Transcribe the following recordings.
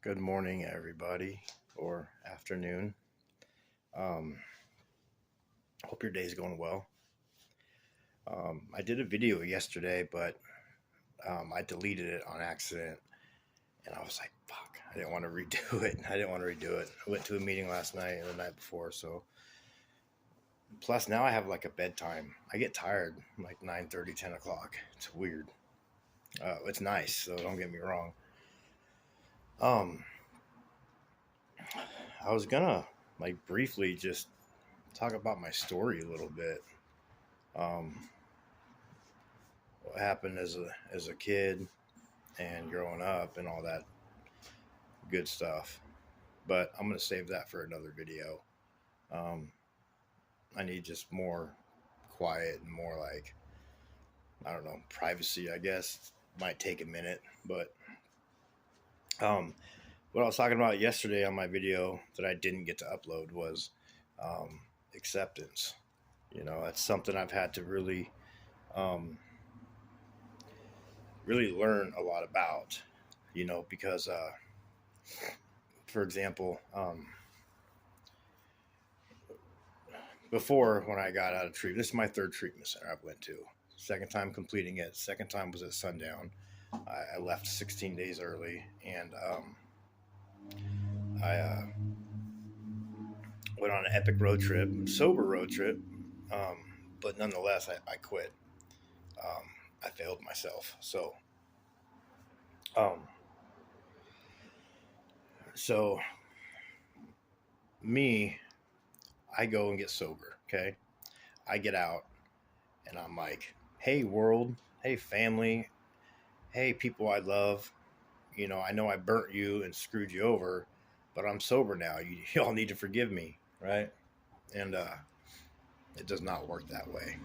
Good morning, everybody, or afternoon. Um, Hope your day's going well. I did a video yesterday, but I deleted it on accident, and I was like, "Fuck!" I didn't want to redo it. I went to a meeting last night and the night before, so plus now I have like a bedtime. I get tired like 9:30, 10 o'clock. It's weird. It's nice, so don't get me wrong. Um, I was gonna like briefly just talk about my story a little bit. Um, what happened as a kid and growing up and all that good stuff. But I'm gonna save that for another video. Um, I need just more quiet and more like I don't know privacy. I guess might take a minute, but um, what I was talking about yesterday on my video that I didn't get to upload was um, acceptance. That's something I've had to um, really learn a lot about. Because for example, before when I got out of treatment, this is my third treatment center I've went to. Second time completing it. Second time was at sundown. I left 16 days early, and I went on an epic road trip, sober road trip. Um, but nonetheless, I quit. Um, I failed myself. Um, so me, I go and get sober. Okay, I get out, and I'm like, "Hey world, hey family, hey people I love. I know I burnt you and screwed you over, but I'm sober now. Y'all need to forgive me, right?" And it does not work that way.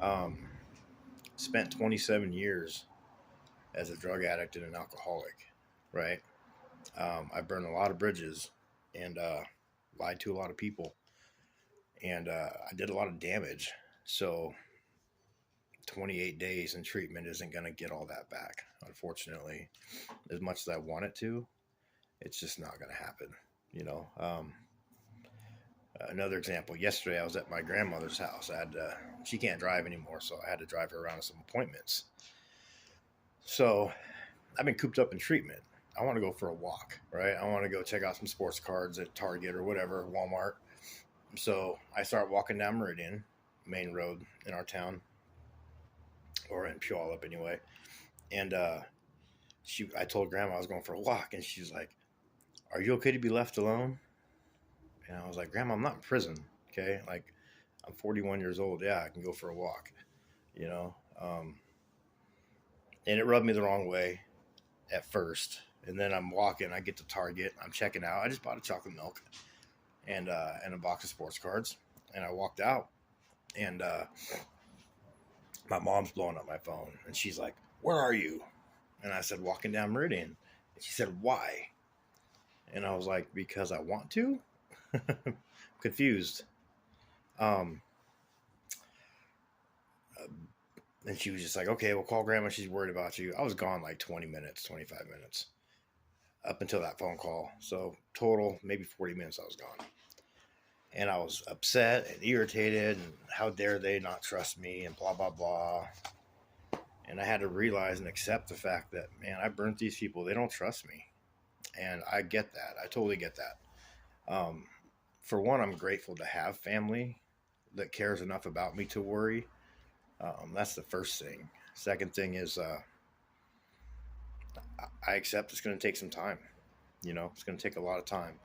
Um, Spent 27 years as a drug addict and an alcoholic, right? I burned a lot of bridges and lied to a lot of people, and I did a lot of damage. So 28 days in treatment isn't going to get all that back, unfortunately. As much as I want it to, it's just not going to happen. You know, Another example. Yesterday, I was at my grandmother's house. She can't drive anymore, so I had to drive her around to some appointments. So I've been cooped up in treatment. I want to go for a walk, right? I want to go check out some sports cards at Target or whatever, Walmart. So I start walking down Meridian, main road in our town, or in Puyallup anyway. And I told Grandma I was going for a walk, and she's like, "Are you okay to be left alone?" And I was like, "Grandma, I'm not in prison, okay? Like, I'm 41 years old. Yeah, I can go for a walk, you know." And it rubbed me the wrong way at first. And then I'm walking. I get to Target. I'm checking out. I just bought a chocolate milk and a box of sports cards. And I walked out, and my mom's blowing up my phone, and she's like, "Where are you?" And I said, "Walking down Meridian." And she said, "Why?" And I was like, "Because I want to." Confused. Um, and she was just like, "Okay, we'll call Grandma. She's worried about you." I was gone like 20 minutes, 25 minutes up until that phone call. So total, maybe 40 minutes I was gone. And I was upset and irritated, and how dare they not trust me, and blah, blah, blah. And I had to realize and accept the fact that, man, I burnt these people. They don't trust me. And I get that. I totally get that. For one, I'm grateful to have family that cares enough about me to worry. That's the first thing. Second thing is I accept it's going to take some time. It's going to take a lot of time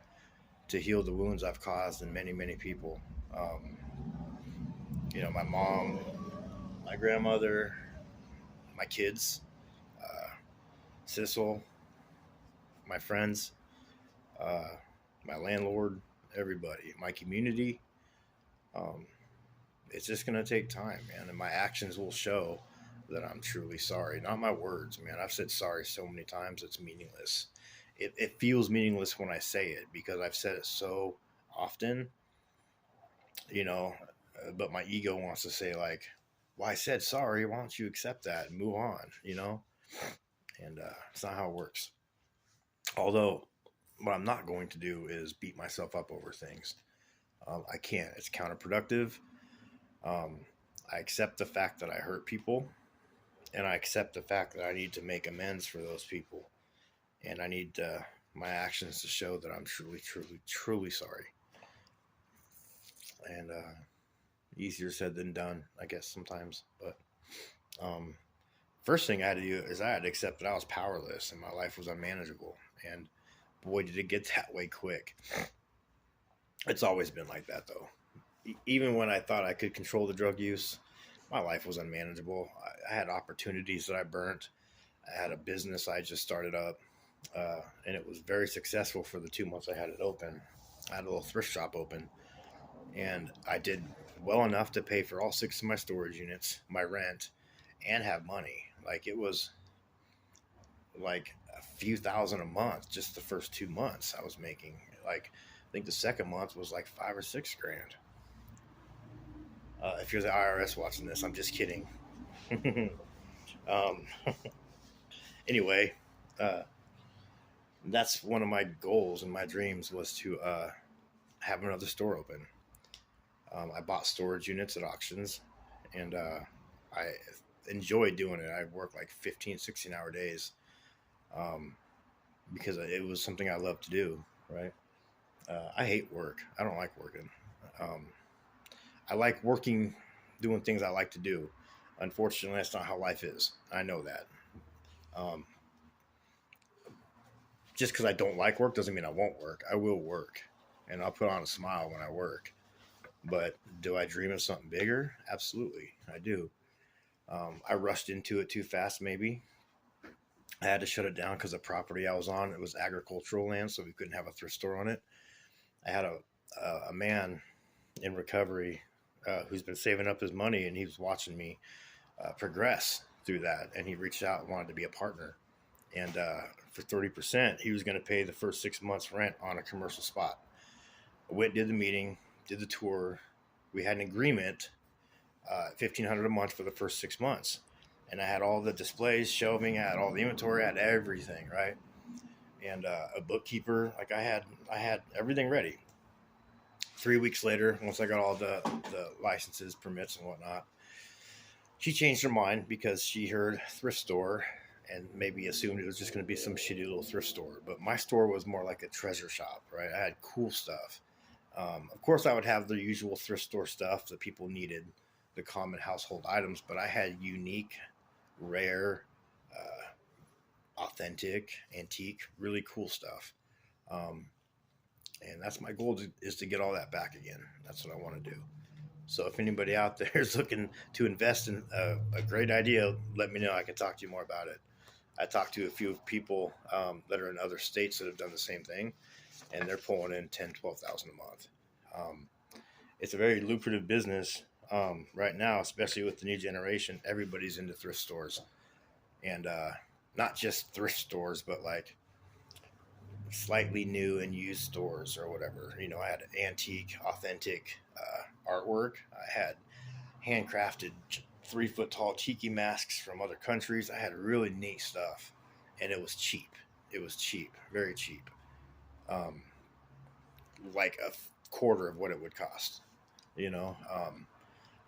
to heal the wounds I've caused in many, many people. My mom, my grandmother, my kids, uh, Sissel, my friends, uh, my landlord, everybody, my community. Um, it's just going to take time, man. And my actions will show that I'm truly sorry. Not my words, man. I've said sorry so many times, it's meaningless. It feels meaningless when I say it because I've said it so often, you know, but my ego wants to say, like, "Well, I said sorry. Why don't you accept that and move on?" And it's not how it works. Although, what I'm not going to do is beat myself up over things. I can't. It's counterproductive. Um, I accept the fact that I hurt people, and I accept the fact that I need to make amends for those people, and I need my actions to show that I'm truly, truly, truly sorry. And easier said than done, I guess sometimes. But um, first thing I had to do is I had to accept that I was powerless and my life was unmanageable. And boy, did it get that way quick. It's always been like that, though. Even when I thought I could control the drug use, my life was unmanageable. I had opportunities that I burnt. I had a business I just started up, and it was very successful for the 2 months I had it open. I had a little thrift shop open, and I did well enough to pay for all 6 of my storage units, my rent, and have money. Like it was like a few thousand a month just the first 2 months I was making. Like I think the second month was like 5 or 6 grand. If you're the IRS watching this, I'm just kidding. um, anyway, uh, that's one of my goals and my dreams was to have another store open. I bought storage units at auctions, and I enjoyed doing it. I worked like 15, 16-hour days um, because it was something I love to do, right? I hate work. I don't like working. Um, I like working, doing things I like to do. Unfortunately, that's not how life is. I know that. Um, just because I don't like work doesn't mean I won't work. I will work, and I'll put on a smile when I work. But do I dream of something bigger? Absolutely, I do. I rushed into it too fast, maybe. I had to shut it down because the property I was on, it was agricultural land, so we couldn't have a thrift store on it. I had a man in recovery who's been saving up his money, and he was watching me progress through that, and he reached out and wanted to be a partner. And for 30%, he was going to pay the first 6 months rent on a commercial spot. I went, did the meeting, did the tour. We had an agreement, $1,500 a month for the first 6 months, and I had all the displays, shelving, I had all the inventory, I had everything, right? And a bookkeeper, like I had everything ready. 3 weeks later, once I got all the licenses, permits, and whatnot, she changed her mind because she heard thrift store and maybe assumed it was just going to be some shitty little thrift store. But my store was more like a treasure shop, right? I had cool stuff. Of course, I would have the usual thrift store stuff that people needed, the common household items, but I had unique, rare, authentic, antique, really cool stuff. Um, and that's my goal is to get all that back again. That's what I want to do. So if anybody out there is looking to invest in a great idea, let me know. I can talk to you more about it. I talked to a few people that are in other states that have done the same thing, and they're pulling in 10, 12,000 a month. Um, it's a very lucrative business right now, especially with the new generation. Everybody's into thrift stores, and not just thrift stores, but like slightly new and used stores or whatever. You know, I had antique, authentic artwork. I had handcrafted 3 foot tall tiki masks from other countries. I had really neat stuff, and it was cheap. It was cheap, very cheap. Um, like a quarter of what it would cost. You know,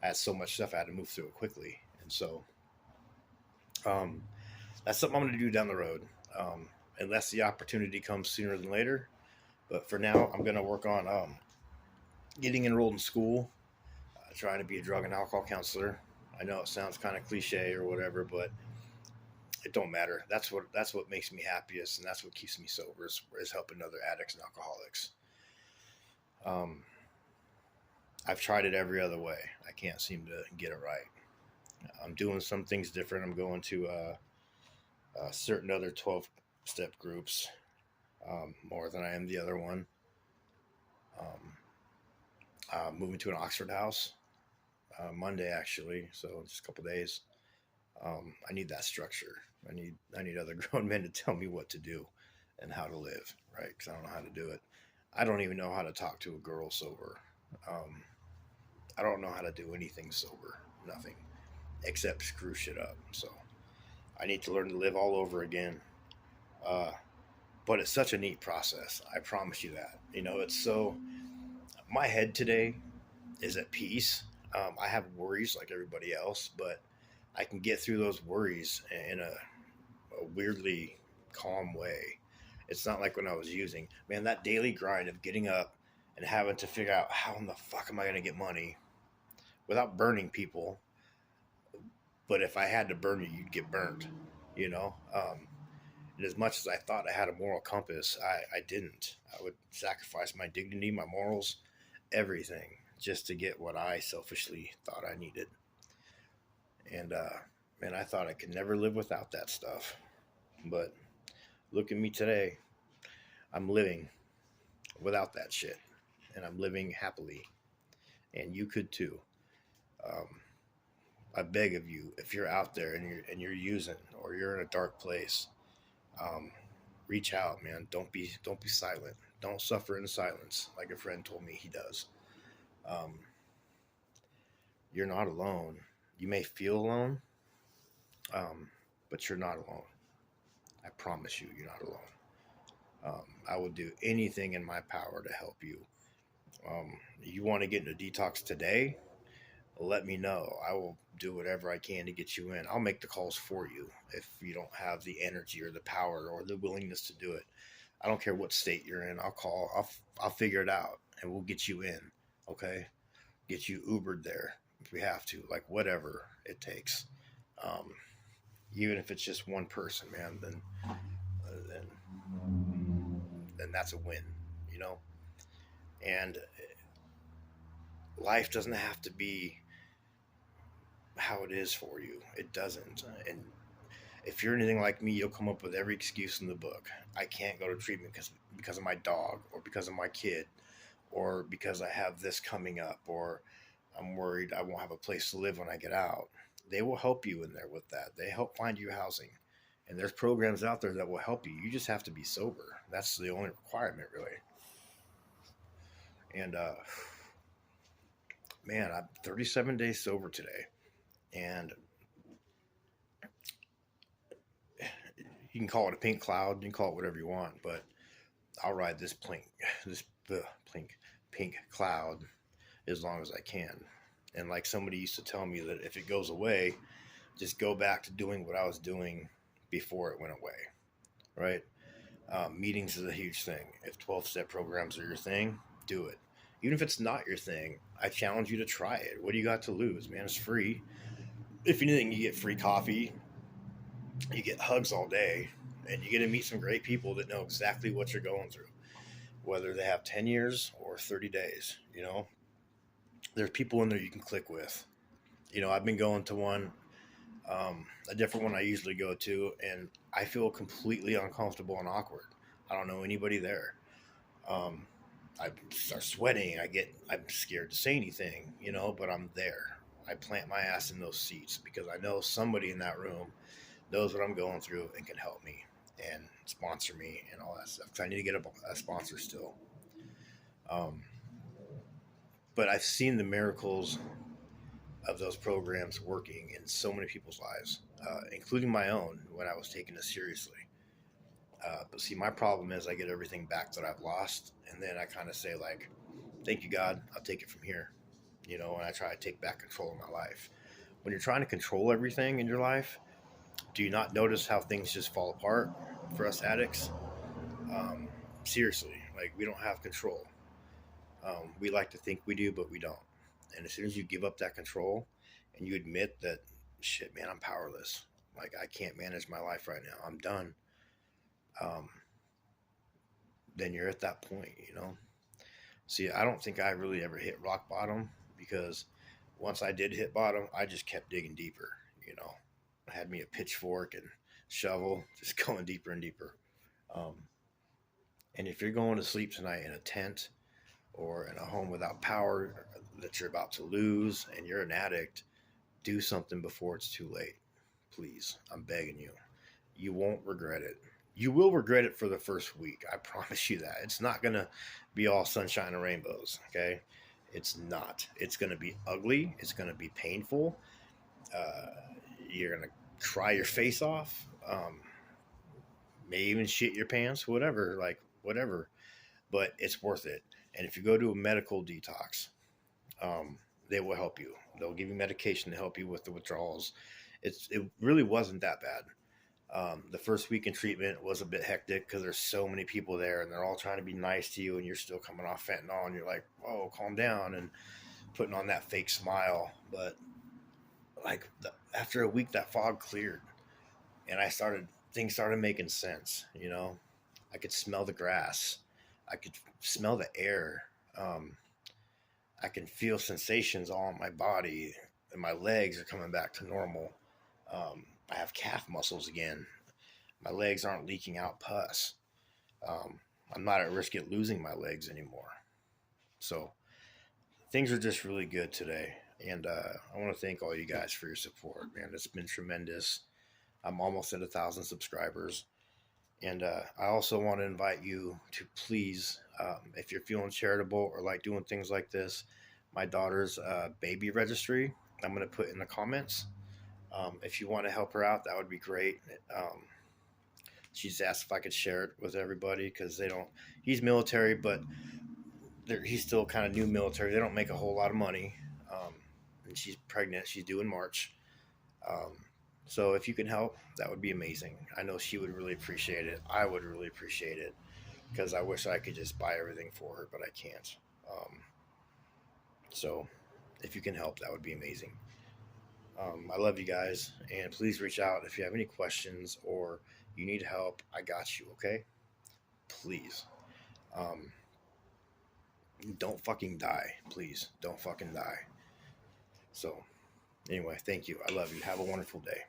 I had so much stuff I had to move through it quickly, and so um, that's something I'm going to do down the road, unless the opportunity comes sooner than later. But for now, I'm going to work on getting enrolled in school, trying to be a drug and alcohol counselor. I know it sounds kind of cliche or whatever, but it don't matter. That's what makes me happiest, and that's what keeps me sober is helping other addicts and alcoholics. Um, I've tried it every other way. I can't seem to get it right. I'm doing some things different. I'm going to certain other 12-step groups more than I am the other one. Moving to an Oxford house Monday actually, so just a couple days. I need that structure. I need other grown men to tell me what to do and how to live, right? Because I don't know how to do it. I don't even know how to talk to a girl sober. Um, I don't know how to do anything sober. Nothing except screw shit up. So I need to learn to live all over again. Uh, but it's such a neat process. I promise you that. It's so, my head today is at peace. I have worries like everybody else, but I can get through those worries in a weirdly calm way. It's not like when I was using, man, that daily grind of getting up and having to figure out how in the fuck am I going to get money without burning people. But if I had to burn you, you'd get burned, you know? And as much as I thought I had a moral compass, I didn't. I would sacrifice my dignity, my morals, everything just to get what I selfishly thought I needed. And man, I thought I could never live without that stuff. But look at me today. I'm living without that shit, and I'm living happily. And you could too. Um, I beg of you, if you're out there and you're using or you're in a dark place, um, reach out, man. Don't be silent. Don't suffer in silence, like a friend told me he does. Um, you're not alone. You may feel alone, um, but you're not alone. I promise you, you're not alone. I will do anything in my power to help you. You want to get into detox today? Let me know. I will do whatever I can to get you in. I'll make the calls for you if you don't have the energy or the power or the willingness to do it. I don't care what state you're in. I'll call. I'll figure it out, and we'll get you in. Okay, get you Ubered there if we have to. Like whatever it takes. Um, Even if it's just one person, man, then that's a win. You know. And life doesn't have to be how it is for you. It doesn't. And if you're anything like me, you'll come up with every excuse in the book. I can't go to treatment because of my dog, or because of my kid, or because I have this coming up, or I'm worried I won't have a place to live when I get out. They will help you in there with that. They help find you housing. And there's programs out there that will help you. You just have to be sober. That's the only requirement, really. And man, I'm 37 days sober today. And you can call it a pink cloud, you can call it whatever you want, but I'll ride this pink cloud as long as I can. And like somebody used to tell me that if it goes away, just go back to doing what I was doing before it went away, right? Meetings is a huge thing. If 12-step programs are your thing, do it. Even if it's not your thing, I challenge you to try it. What do you got to lose, man? It's free. If anything, you get free coffee, you get hugs all day, and you get to meet some great people that know exactly what you're going through, whether they have 10 years or 30 days. There's people in there you can click with. I've been going to one, a different one I usually go to, and I feel completely uncomfortable and awkward. I don't know anybody there. um, I start sweating. I'm scared to say anything, but I'm there. I plant my ass in those seats because I know somebody in that room knows what I'm going through and can help me and sponsor me and all that stuff. Because I need to get a sponsor still. Um, but I've seen the miracles of those programs working in so many people's lives, including my own when I was taking this seriously. But see, my problem is I get everything back that I've lost, and then I kind of say like, "Thank you, God. I'll take it from here," and I try to take back control of my life. When you're trying to control everything in your life, do you not notice how things just fall apart for us addicts? Um, Seriously, like we don't have control. We like to think we do, but we don't. And as soon as you give up that control and you admit that, shit, man, I'm powerless. Like I can't manage my life right now. I'm done. Um, then you're at that point. See, I don't think I really ever hit rock bottom because once I did hit bottom, I just kept digging deeper. I had me a pitchfork and shovel, just going deeper and deeper. Um, and if you're going to sleep tonight in a tent or in a home without power that you're about to lose and you're an addict, do something before it's too late. Please, I'm begging you. You won't regret it. You will regret it for the first week. I promise you that. It's not going to be all sunshine and rainbows, okay? It's not. It's going to be ugly. It's going to be painful. You're going to cry your face off. may even shit your pants, whatever, like whatever, but it's worth it. And if you go to a medical detox, um, they will help you. They'll give you medication to help you with the withdrawals. It really wasn't that bad. The first week in treatment was a bit hectic because there's so many people there and they're all trying to be nice to you, and you're still coming off fentanyl, and you're like, oh, calm down, and putting on that fake smile. But after a week, that fog cleared, and things started making sense. I could smell the grass, I could smell the air. Um, I can feel sensations all in my body, and my legs are coming back to normal. I have calf muscles again. My legs aren't leaking out pus. Um, I'm not at risk of losing my legs anymore. So things are just really good today. And I want to thank all you guys for your support, man. It's been tremendous. I'm almost at 1,000 subscribers. And I also want to invite you to please, if you're feeling charitable or like doing things like this, my daughter's baby registry, I'm going to put in the comments. If you want to help her out, that would be great. She's asked if I could share it with everybody because they don't. He's military, but he's still kind of new military. They don't make a whole lot of money. And she's pregnant. She's due in March. Um, so if you can help, that would be amazing. I know she would really appreciate it. I would really appreciate it because I wish I could just buy everything for her, but I can't. So if you can help, that would be amazing. I love you guys, and please reach out if you have any questions or you need help. I got you, okay? Please. Um, don't fucking die. Please, don't fucking die. So, anyway, thank you. I love you. Have a wonderful day.